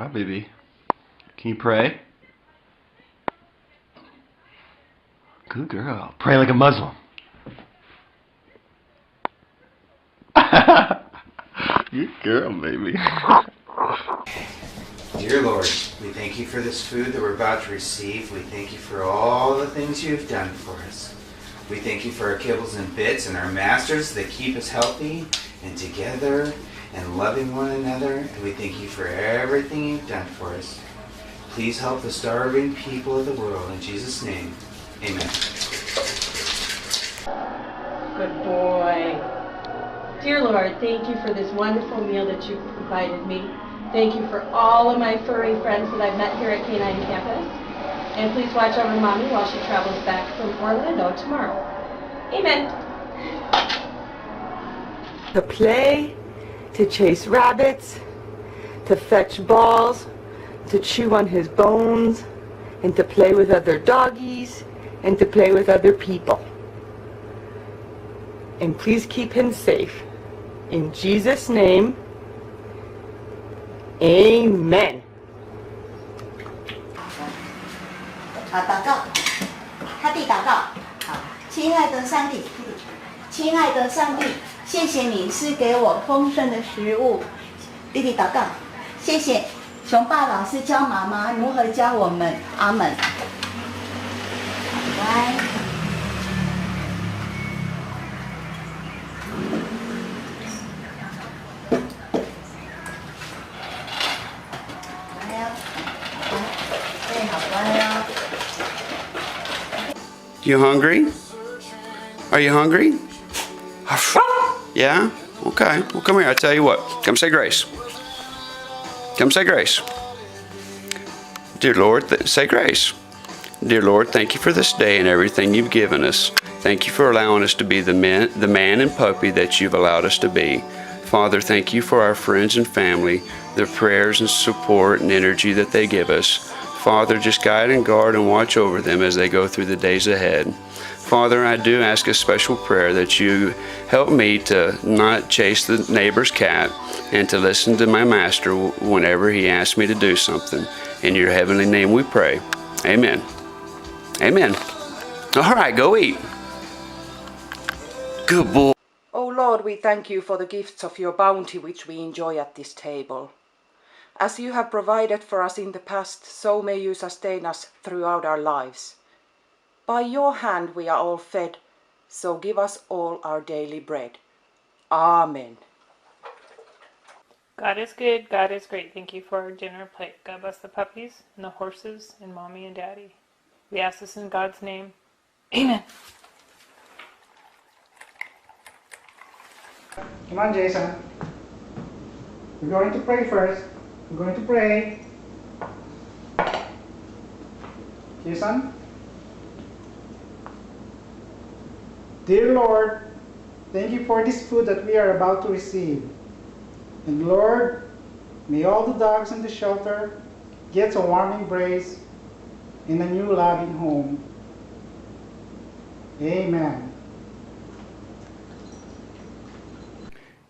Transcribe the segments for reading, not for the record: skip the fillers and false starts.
Hi, baby. Can you pray? Good girl. Pray like a Muslim. Good girl, baby. Dear Lord, we thank you for this food that we're about to receive. We thank you for all the things you have done for us. We thank you for our kibbles and bits and our masters that keep us healthy and together and loving one another. And we thank you for everything you've done for us. Please help the starving people of the world. In Jesus' name, amen. Good boy. Dear Lord, thank you for this wonderful meal that you've provided me. Thank you for all of my furry friends that I've met here at K9 campus. And please watch over Mommy while she travels back from Orlando tomorrow. Amen. To play, to chase rabbits, to fetch balls, to chew on his bones, and to play with other doggies, and to play with other people. And please keep him safe. In Jesus' name, amen. 祷告，他弟祷告。好，亲爱的上帝，亲爱的上帝，谢谢你是给我丰盛的食物。弟弟祷告，谢谢熊爸老师教妈妈如何教我们。阿门。乖。You hungry? Are you hungry? Yeah? Okay. Well, come here. I tell you what. Come say grace. Come say grace. Dear Lord, say grace. Dear Lord, thank you for this day and everything you've given us. Thank you for allowing us to be the man and puppy that you've allowed us to be. Father, thank you for our friends and family, their prayers and support and energy that they give us. Father, just guide and guard and watch over them as they go through the days ahead. Father, I do ask a special prayer that you help me to not chase the neighbor's cat and to listen to my master whenever he asks me to do something. In your heavenly name we pray. Amen. Amen. All right, go eat. Good boy. O Lord, we thank you for the gifts of your bounty which we enjoy at this table. As you have provided for us in the past, so may you sustain us throughout our lives. By your hand we are all fed, so give us all our daily bread. Amen. God is good, God is great. Thank you for our dinner plate. God bless the puppies and the horses and Mommy and Daddy. We ask this in God's name. Amen. Come on, Jason. We're going to pray first. We're going to pray. Jason? Dear Lord, thank you for this food that we are about to receive. And Lord, may all the dogs in the shelter get a warm embrace in a new loving home. Amen.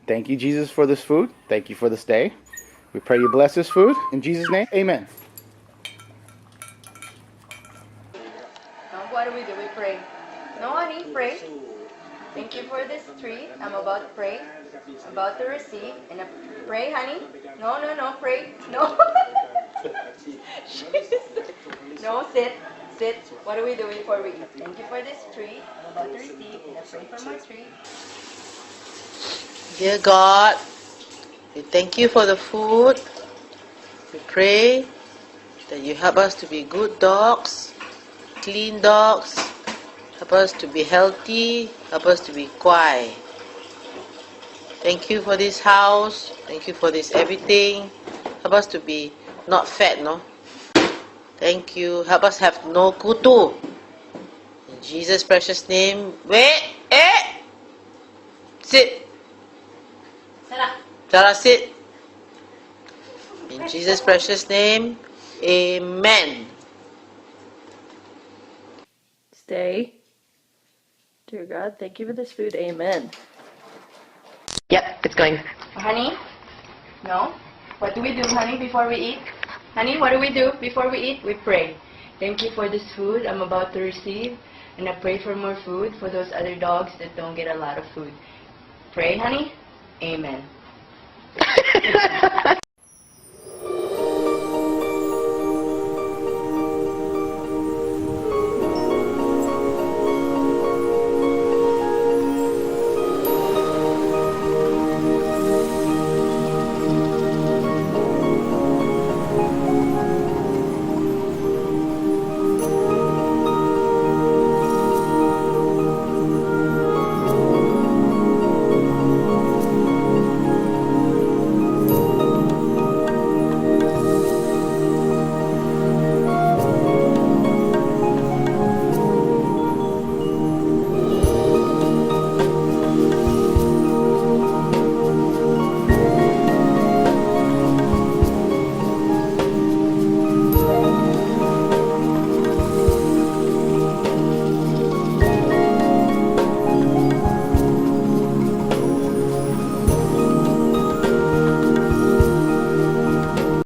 Thank you, Jesus, for this food. Thank you for this day. We pray you bless this food. In Jesus' name, amen. Now what do? We pray. No, honey, pray. Thank you for this treat. I'm about to pray. About to receive. And pray, honey. No, pray. No. No, sit. Sit. What do we do before we eat? Thank you for this treat. I'm about to receive. And I pray for my treat. Dear God, we thank you for the food. We pray that you help us to be good dogs, clean dogs, help us to be healthy, help us to be quiet. Thank you for this house, thank you for this everything. Help us to be not fat, no? Thank you. Help us have no kutu. In Jesus' precious name. Wait, sit. Sarah, sit. In Jesus' precious name, amen. Stay. Dear God, thank you for this food. Amen. Yep, it's going. Honey? No? What do we do, honey, before we eat? Honey, what do we do before we eat? We pray. Thank you for this food I'm about to receive. And I pray for more food for those other dogs that don't get a lot of food. Pray, honey. Amen.